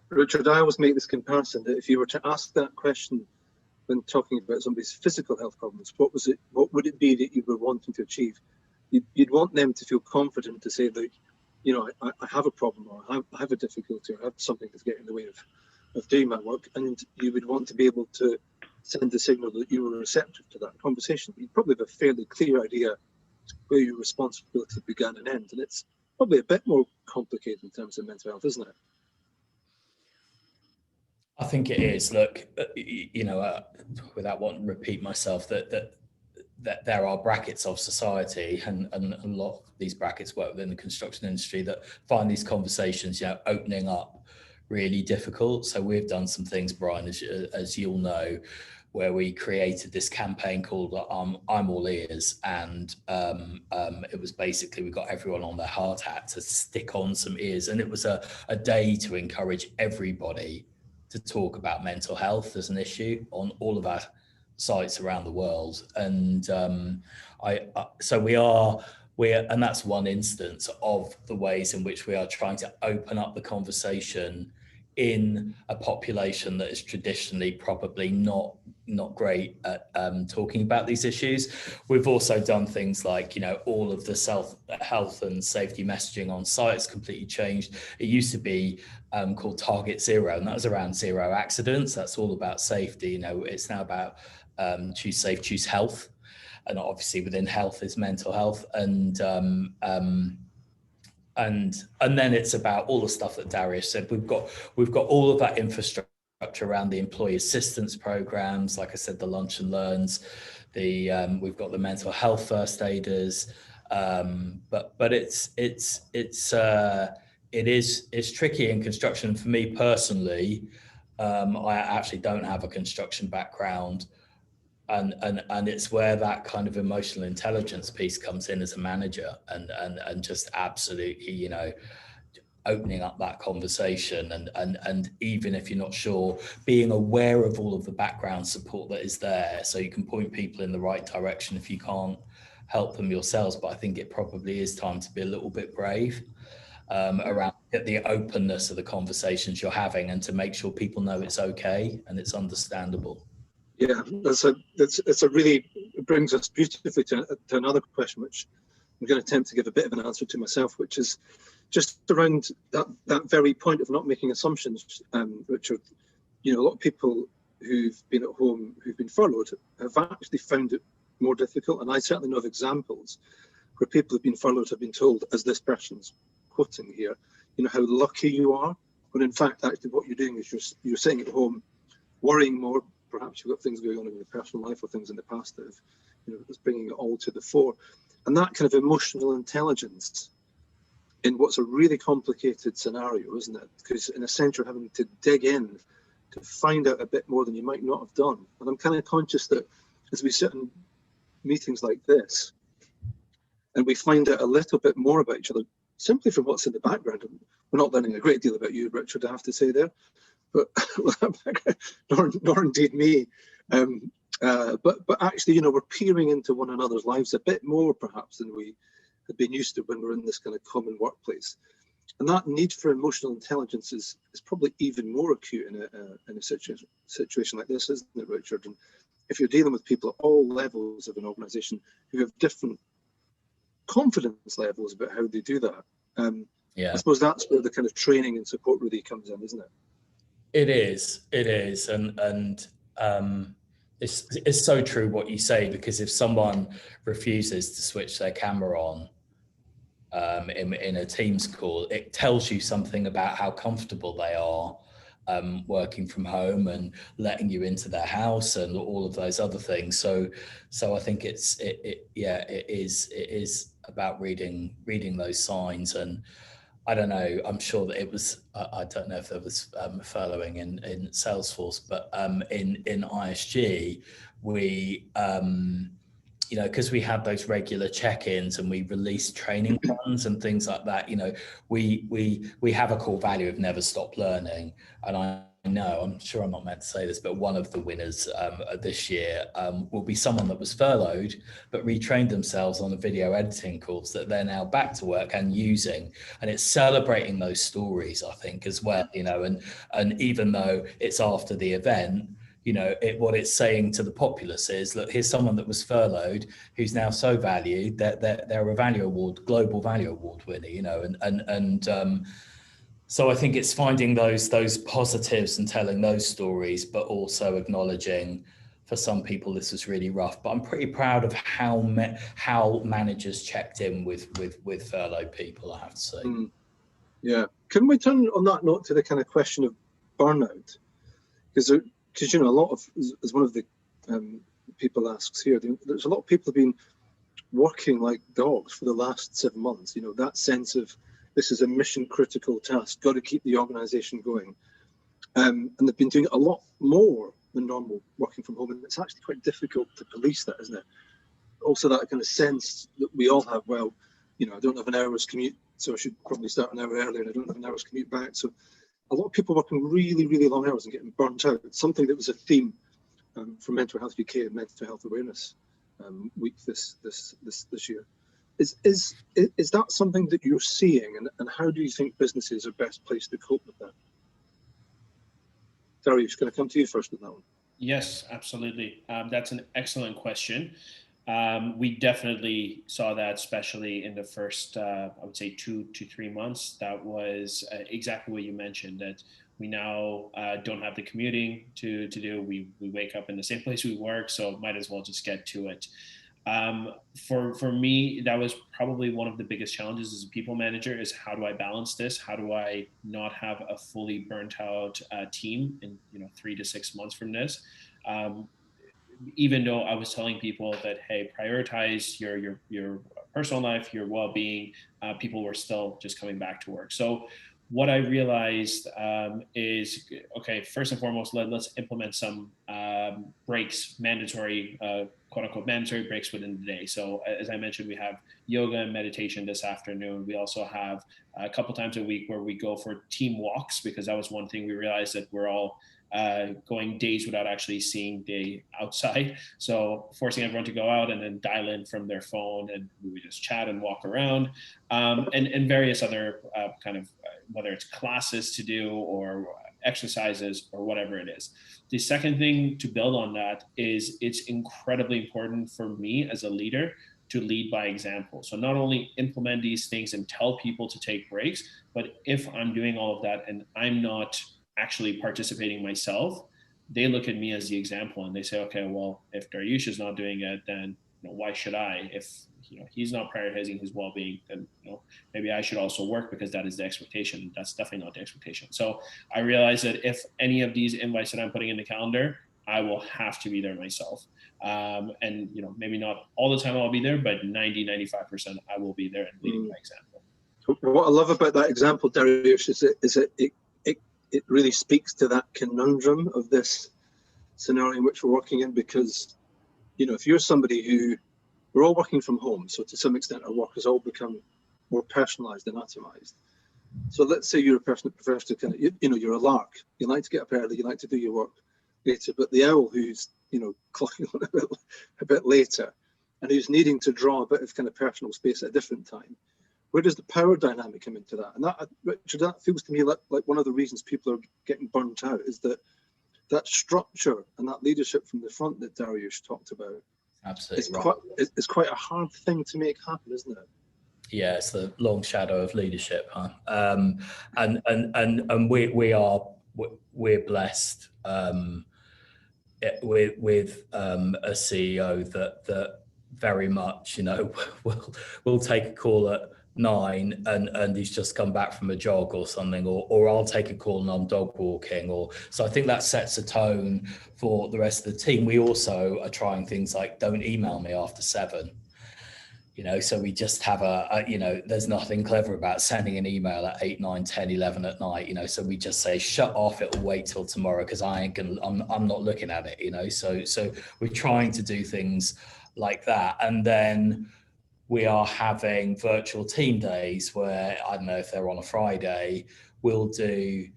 Richard, I always make this comparison that if you were to ask that question when talking about somebody's physical health problems, what would it be that you were wanting to achieve? You'd want them to feel confident to say that, I have a problem, or I have a difficulty, or I have something that's getting in the way of doing my work, and you would want to be able to send the signal that you were receptive to that conversation. You'd probably have a fairly clear idea where your responsibility began and ended, and it's probably a bit more complicated in terms of mental health, isn't it? I think it is. Look, without wanting to repeat myself, that there are brackets of society, and a lot of these brackets work within the construction industry, that find these conversations, opening up really difficult. So we've done some things, Brian, as you'll know, where we created this campaign called I'm All Ears, and it was basically, we got everyone on their hard hat to stick on some ears, and it was a day to encourage everybody to talk about mental health as an issue on all of our sites around the world. And and that's one instance of the ways in which we are trying to open up the conversation in a population that is traditionally probably not great at talking about these issues. We've also done things like, all of the health and safety messaging on site has completely changed. It used to be called Target Zero, and that was around zero accidents. That's all about safety. It's now about choose safe, choose health. And obviously within health is mental health. And then it's about all the stuff that Daryoush said. We've got all of that infrastructure around the employee assistance programs, like I said, the lunch and learns. We've got the mental health first aiders, but it's tricky in construction. For me personally, I actually don't have a construction background, and it's where that kind of emotional intelligence piece comes in as a manager, and just absolutely, you know, opening up that conversation, and even if you're not sure, being aware of all of the background support that is there, so you can point people in the right direction if you can't help them yourselves. But I think it probably is time to be a little bit brave around the openness of the conversations you're having, and to make sure people know it's okay and it's understandable. Yeah, it's a really, it brings us beautifully to another question, which I'm going to attempt to give a bit of an answer to myself, which is just around that very point of not making assumptions, which are, you know, a lot of people who've been at home, who've been furloughed, have actually found it more difficult. And I certainly know of examples where people who've been furloughed have been told, as this person's quoting here, you know, how lucky you are, when in fact, actually what you're doing is you're sitting at home worrying more. Perhaps you've got things going on in your personal life or things in the past that have, you know, that's bringing it all to the fore. And that kind of emotional intelligence in what's a really complicated scenario, isn't it? Because in a sense, you're having to dig in to find out a bit more than you might not have done. And I'm kind of conscious that as we sit in meetings like this, and we find out a little bit more about each other, simply from what's in the background. And we're not learning a great deal about you, Richard, I have to say there, but nor indeed me. But actually, you know, we're peering into one another's lives a bit more perhaps than we had been used to when we're in this kind of common workplace. And that need for emotional intelligence is probably even more acute in a situation like this, isn't it, Richard? And if you're dealing with people at all levels of an organisation who have different confidence levels about how they do that, I suppose that's where the kind of training and support really comes in, isn't it? It is, and it's so true what you say, because if someone refuses to switch their camera on in a Teams call, it tells you something about how comfortable they are working from home and letting you into their house and all of those other things. So I think it is about reading those signs. And I don't know, I'm sure that it was, I don't know if there was furloughing in Salesforce, but in ISG, we, you know, because we had those regular check-ins and we released training plans and things like that, you know, we have a core value of never stop learning. And I know, I'm sure I'm not meant to say this, but one of the winners this year will be someone that was furloughed, but retrained themselves on the video editing course that they're now back to work and using. And it's celebrating those stories, I think, as well, you know, and even though it's after the event, you know, what it's saying to the populace is, look, here's someone that was furloughed who's now so valued that they're a global value award winner, you know, and so I think it's finding those positives and telling those stories, but also acknowledging for some people this was really rough. But I'm pretty proud of how managers checked in with furloughed people, I have to say. Yeah. Can we turn on that note to the kind of question of burnout? Because you know, a lot of, as one of the people asks here, there's a lot of people who've been working like dogs for the last 7 months. You know, that sense of this is a mission critical task, got to keep the organisation going, and they've been doing it a lot more than normal working from home, and it's actually quite difficult to police that, isn't it? Also, that kind of sense that we all have. Well, you know, I don't have an hour's commute, so I should probably start an hour earlier, and I don't have an hour's commute back. So a lot of people working really, really long hours and getting burnt out. It's something that was a theme for Mental Health UK and Mental Health Awareness Week this year. Is that something that you're seeing, and how do you think businesses are best placed to cope with that? Daryoush, going to come to you first with that one. Yes, absolutely. That's an excellent question. We definitely saw that, especially in the first, I would say 2 to 3 months. That was exactly what you mentioned, that we now don't have the commuting to do. We wake up in the same place we work, so might as well just get to it. For me, that was probably one of the biggest challenges as a people manager, is how do I balance this? How do I not have a fully burnt out team in 3 to 6 months from this? even though I was telling people that, hey, prioritize your personal life, your well-being, people were still just coming back to work. So what I realized is, okay, first and foremost, let's implement some breaks, mandatory, quote unquote, mandatory breaks within the day. So as I mentioned, we have yoga and meditation this afternoon. We also have a couple times a week where we go for team walks, because that was one thing we realized, that we're all going days without actually seeing day outside. So forcing everyone to go out and then dial in from their phone, and we would just chat and walk around, and various other kind of, whether it's classes to do or exercises or whatever it is. The second thing to build on that is it's incredibly important for me as a leader to lead by example. So not only implement these things and tell people to take breaks, but if I'm doing all of that and I'm not actually participating myself, they look at me as the example and they say, okay, well, if Daryoush is not doing it, then why should I? If he's not prioritizing his well-being, then maybe I should also work, because that is the expectation. That's definitely not the expectation. So I realized that if any of these invites that I'm putting in the calendar, I will have to be there myself. And maybe not all the time I'll be there, but 90-95% I will be there and leading by example. What I love about that example, Daryoush, is it really speaks to that conundrum of this scenario in which we're working in, because if you're somebody who, we're all working from home, so to some extent our work has all become more personalized and atomized. So let's say you're a person that prefers to kind of, you're a lark, you like to get up early, you like to do your work later, but the owl who's clocking on a bit later and who's needing to draw a bit of kind of personal space at a different time, where does the power dynamic come into that? And that, Richard, that feels to me like one of the reasons people are getting burnt out, is that structure and that leadership from the front that Daryoush talked about. Absolutely. It's quite a hard thing to make happen, isn't it? Yeah, it's the long shadow of leadership, huh? And we're blessed with a CEO that very much, will take a call at 9 and he's just come back from a jog or something, or I'll take a call and I'm dog walking, so I think that sets a tone for the rest of the team. We also are trying things like don't email me after 7. So we just have there's nothing clever about sending an email at 8, 9, 10, 11 at night, so we just say, shut off, it'll wait till tomorrow, because I'm not looking at it, so we're trying to do things like that. And then we are having virtual team days where, I don't know if they're on a Friday, we'll do,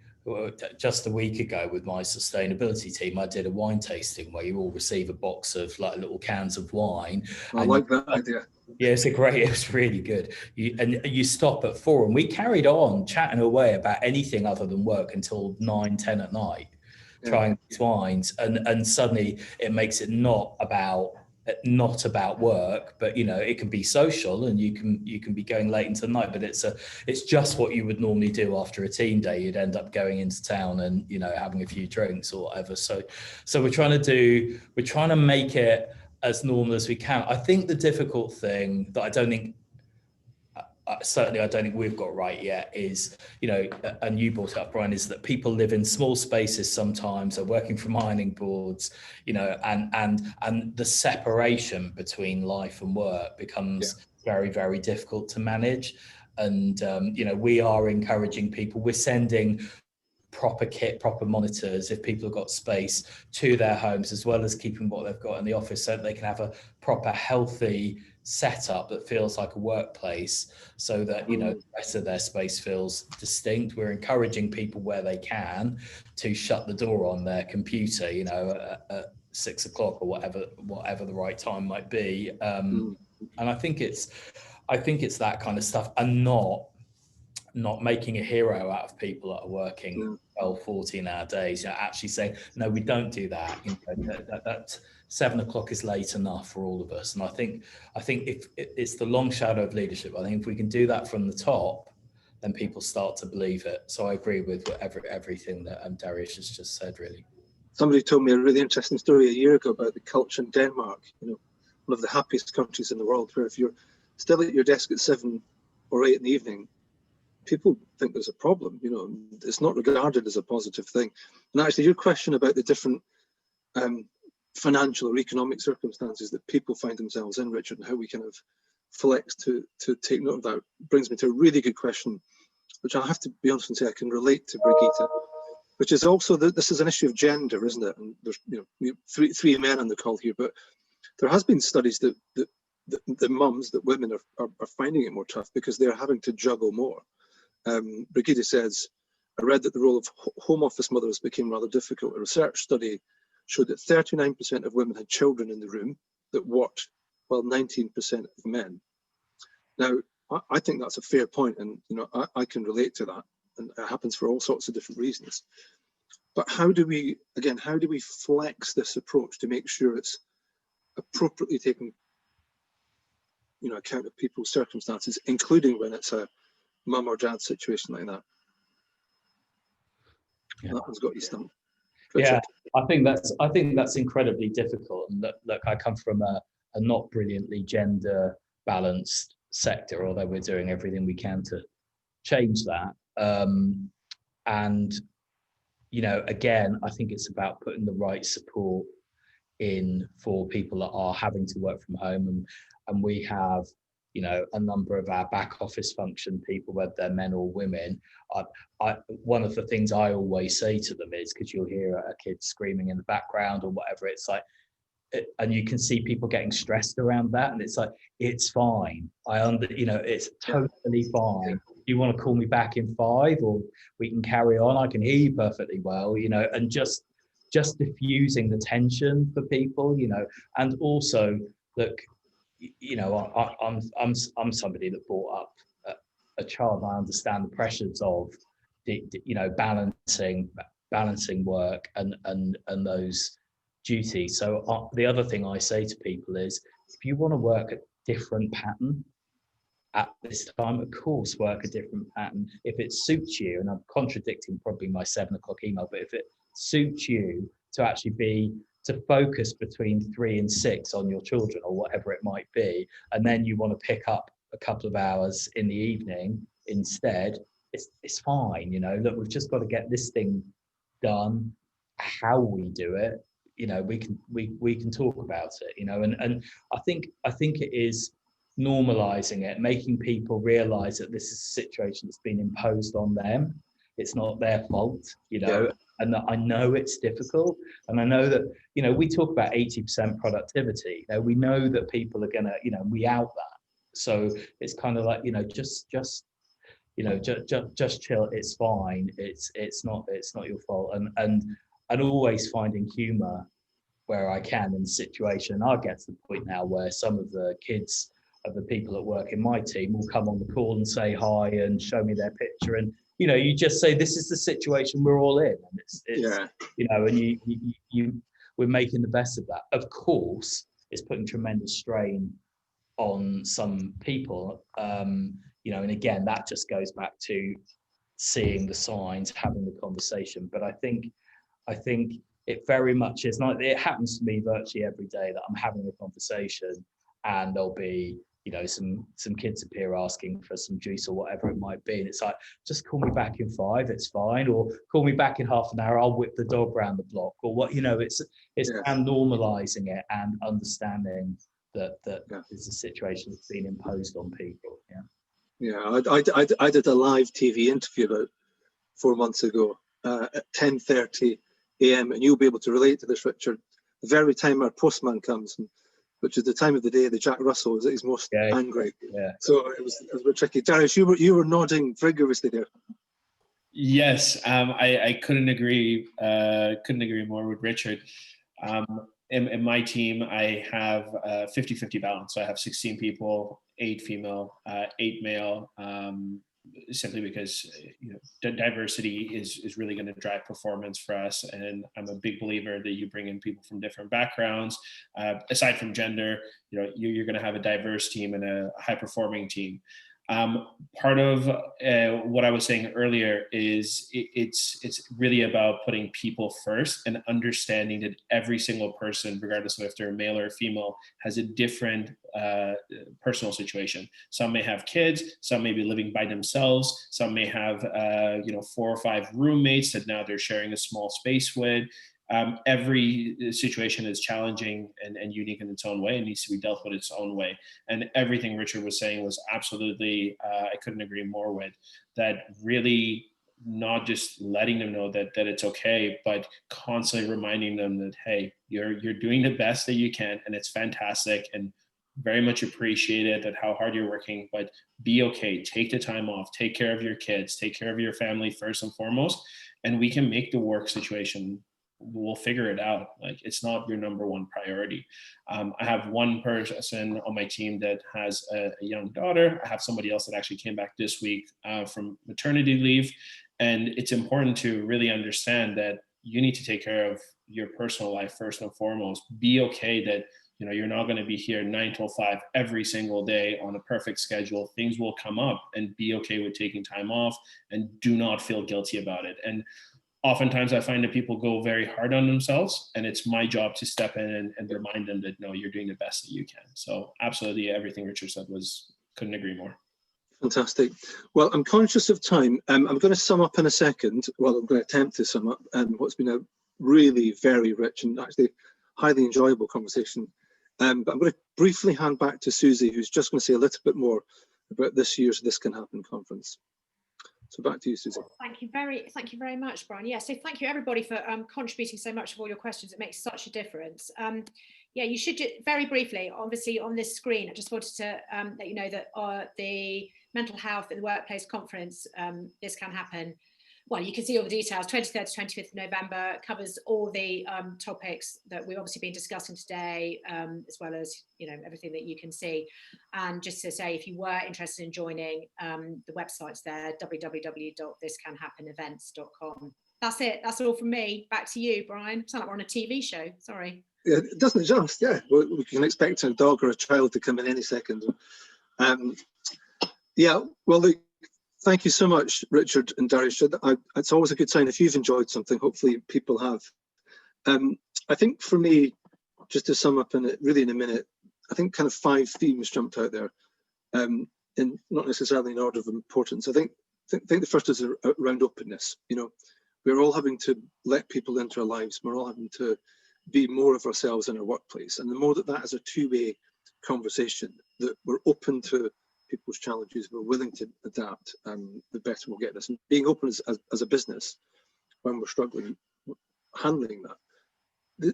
just a week ago with my sustainability team, I did a wine tasting where you all receive a box of like little cans of wine. I like that idea. Yeah, it was really good. You stop at 4, and we carried on chatting away about anything other than work until 9, 10 at night, trying these wines, and suddenly it makes it not about work, but it can be social, and you can be going late into the night, but it's just what you would normally do after a team day. You'd end up going into town and having a few drinks or whatever. So we're trying to make it as normal as we can. I think the difficult thing that I don't think we've got right yet is, and you brought it up, Brian, is that people live in small spaces sometimes, are working from ironing boards, and the separation between life and work becomes very, very difficult to manage. And, we are encouraging people, we're sending proper kit, proper monitors, if people have got space, to their homes, as well as keeping what they've got in the office, so that they can have a proper healthy setup that feels like a workplace, so that the rest of their space feels distinct. We're encouraging people where they can to shut the door on their computer, at 6 o'clock or whatever the right time might be. And I think it's that kind of stuff, and not making a hero out of people that are working 12, 14-hour days. Actually saying, no, we don't do that. That 7 o'clock is late enough for all of us. And I think if it's the long shadow of leadership, I think if we can do that from the top, then people start to believe it. So I agree with everything that Daryoush has just said, really. Somebody told me a really interesting story a year ago about the culture in Denmark, one of the happiest countries in the world, where if you're still at your desk at 7 or 8 in the evening, people think there's a problem. It's not regarded as a positive thing. And actually, your question about the different financial or economic circumstances that people find themselves in, Richard, and how we kind of flex to take note of that, brings me to a really good question, which I have to be honest and say I can relate to Brigitte, which is also that this is an issue of gender, isn't it? And there's three men on the call here, but there has been studies that the mums, that women are finding it more tough because they're having to juggle more. Brigitte says, I read that the role of home office mothers became rather difficult. A research study showed that 39% of women had children in the room that worked, while 19% of men. Now, I think that's a fair point, and I can relate to that, and it happens for all sorts of different reasons. But how do we flex this approach to make sure it's appropriately taking account of people's circumstances, including when it's a mum or dad situation like that? Yeah. That one's got you stumped. Yeah, I think that's incredibly difficult. And look, I come from a not brilliantly gender balanced sector, although we're doing everything we can to change that. And again, I think it's about putting the right support in for people that are having to work from home, and we have a number of our back office function people, whether they're men or women. One of the things I always say to them is, because you'll hear a kid screaming in the background or whatever, it's like, and you can see people getting stressed around that, and it's like, it's fine. It's totally fine. You want to call me back in 5, or we can carry on. I can hear you perfectly well, and just diffusing the tension for people, and also, look, I'm somebody that brought up a child. I understand the pressures of balancing work and those duties. So the other thing I say to people is, if you want to work a different pattern at this time, of course, work a different pattern. If it suits you, and I'm contradicting probably my 7 o'clock email, but if it suits you to actually to focus between 3 and 6 on your children or whatever it might be, and then you want to pick up a couple of hours in the evening instead, it's fine. Look, we've just got to get this thing done. How we do it, we can talk about it, and I think it is normalizing it, making people realize that this is a situation that's been imposed on them. It's not their fault, and I know it's difficult. And I know that, we talk about 80% productivity. We know that people are going to, we out that. So it's kind of like, just chill. It's fine. It's not your fault. And always finding humor where I can in the situation. I get to the point now where some of the kids of the people that work in my team will come on the call and say hi and show me their picture, and you just say, this is the situation we're all in, and it's and we're making the best of that. Of course, it's putting tremendous strain on some people, and again, that just goes back to seeing the signs, having the conversation. But I think it very much is like, it happens to me virtually every day that I'm having a conversation and there'll be some kids appear asking for some juice or whatever it might be, and it's like, just call me back in 5, it's fine, or call me back in half an hour, I'll whip the dog around the block, or what. It's and normalizing it and understanding that is a situation that's been imposed on people. I did a live TV interview about 4 months ago at 10:30 a.m. and you'll be able to relate to this, Richard. The very time our postman comes, which is the time of the day that Jack Russell is at his most angry. Yeah. So it was a bit tricky. Daryoush, you were nodding vigorously there. Yes, I couldn't agree more with Richard. In my team, I have 50-50 balance. So I have 16 people, 8 female, 8 male. Simply because diversity is really going to drive performance for us, and I'm a big believer that you bring in people from different backgrounds. Aside from gender, you're going to have a diverse team and a high performing team. Part of what I was saying earlier is it's really about putting people first and understanding that every single person, regardless of if they're male or female, has a different personal situation. Some may have kids, some may be living by themselves, some may have 4 or 5 roommates that now they're sharing a small space with. every situation is challenging and unique in its own way and needs to be dealt with its own way. And everything Richard was saying was absolutely, I couldn't agree more with, that really not just letting them know that it's okay, but constantly reminding them that, hey, you're doing the best that you can, and it's fantastic, and very much appreciated that how hard you're working, but be okay. Take the time off, take care of your kids, take care of your family first and foremost, and we can make the work situation, we'll figure it out. Like, it's not your number one priority. I have one person on my team that has a young daughter. I have somebody else that actually came back this week from maternity leave. And it's important to really understand that you need to take care of your personal life first and foremost. Be okay that, you know, you're not going to be here 9 till 5 every single day on a perfect schedule. Things will come up, and be okay with taking time off, and do not feel guilty about it. And oftentimes I find that people go very hard on themselves, and it's my job to step in and remind them that, no, you're doing the best that you can. So absolutely everything Richard said couldn't agree more. Fantastic. Well, I'm conscious of time. I'm going to sum up in a second. Well, I'm going to attempt to sum up what's been a really very rich and actually highly enjoyable conversation. But I'm going to briefly hand back to Susie, who's just going to say a little bit more about this year's This Can Happen conference. So back to you, Susie. Thank you very much, Brian. Yeah, so thank you everybody for contributing so much of all your questions. It makes such a difference. Yeah, you should very briefly, obviously on this screen, I just wanted to let you know that the Mental Health in the Workplace Conference, This Can Happen. Well, you can see all the details. 23rd to 25th of November covers all the topics that we've obviously been discussing today, as well as, you know, everything that you can see. And just to say, if you were interested in joining, the website's there, www.thiscanhappenevents.com. That's it. That's all from me. Back to you, Brian. Sound like we're on a TV show. Sorry. Yeah, it doesn't just. Yeah, we can expect a dog or a child to come in any second. Yeah. Well, look. Thank you so much, Richard and Daryoush. It's always a good sign if you've enjoyed something. Hopefully people have. I think for me, just to sum up in a minute, I think kind of 5 themes jumped out there, and not necessarily in order of importance. I think the first is around openness. You know, we're all having to let people into our lives. We're all having to be more of ourselves in our workplace. And the more that is a two-way conversation, that we're open to people's challenges, we're willing to adapt, the better we'll get this. And being open as a business when we're struggling, handling that.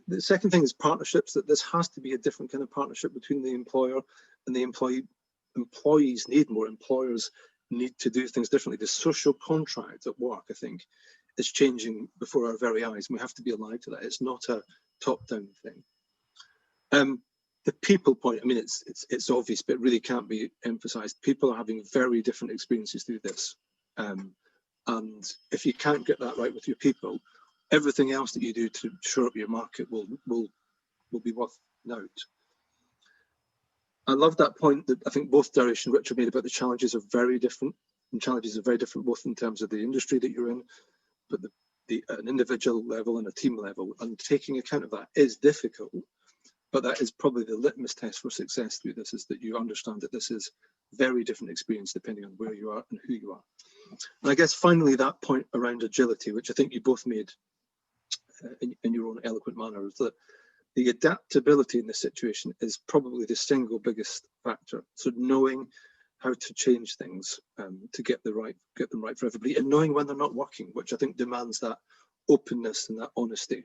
The second thing is partnerships, that this has to be a different kind of partnership between the employer and the employee. Employees need more, employers need to do things differently. The social contract at work, I think, is changing before our very eyes, and we have to be alive to that. It's not a top-down thing. The people point, I mean, it's obvious, but it really can't be emphasized. People are having very different experiences through this. And if you can't get that right with your people, everything else that you do to shore up your market will be worth note. I love that point that I think both Daryoush and Richard made about the challenges are very different, and challenges are very different both in terms of the industry that you're in, but an individual level and a team level, and taking account of that is difficult. But that is probably the litmus test for success through this, is that you understand that this is very different experience depending on where you are and who you are. And I guess finally that point around agility, which I think you both made in your own eloquent manner, is that the adaptability in this situation is probably the single biggest factor. So knowing how to change things to get them right for everybody, and knowing when they're not working, which I think demands that openness and that honesty.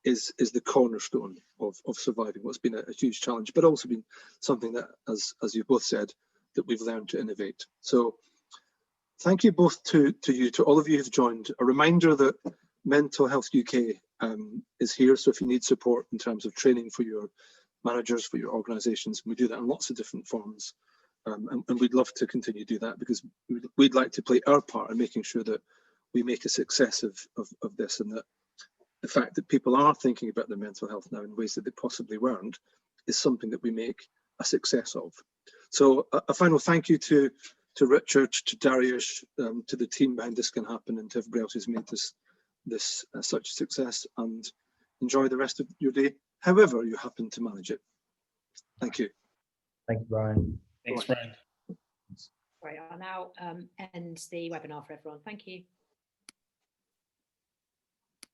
Is the cornerstone of surviving what's been a huge challenge, but also been something that, as you've both said, that we've learned to innovate. So thank you both to all of you who've joined. A reminder that Mental Health UK is here, so if you need support in terms of training for your managers, for your organisations, we do that in lots of different forms, and we'd love to continue to do that, because we'd like to play our part in making sure that we make a success of this, and that the fact that people are thinking about their mental health now in ways that they possibly weren't is something that we make a success of. So a final thank you to Richard, to Daryoush, to the team behind This Can Happen, and to everybody else who's made this such a success, and enjoy the rest of your day, however you happen to manage it. Thank you. Thank you, Brian. Thanks, Brian. Right, I'll now end the webinar for everyone. Thank you.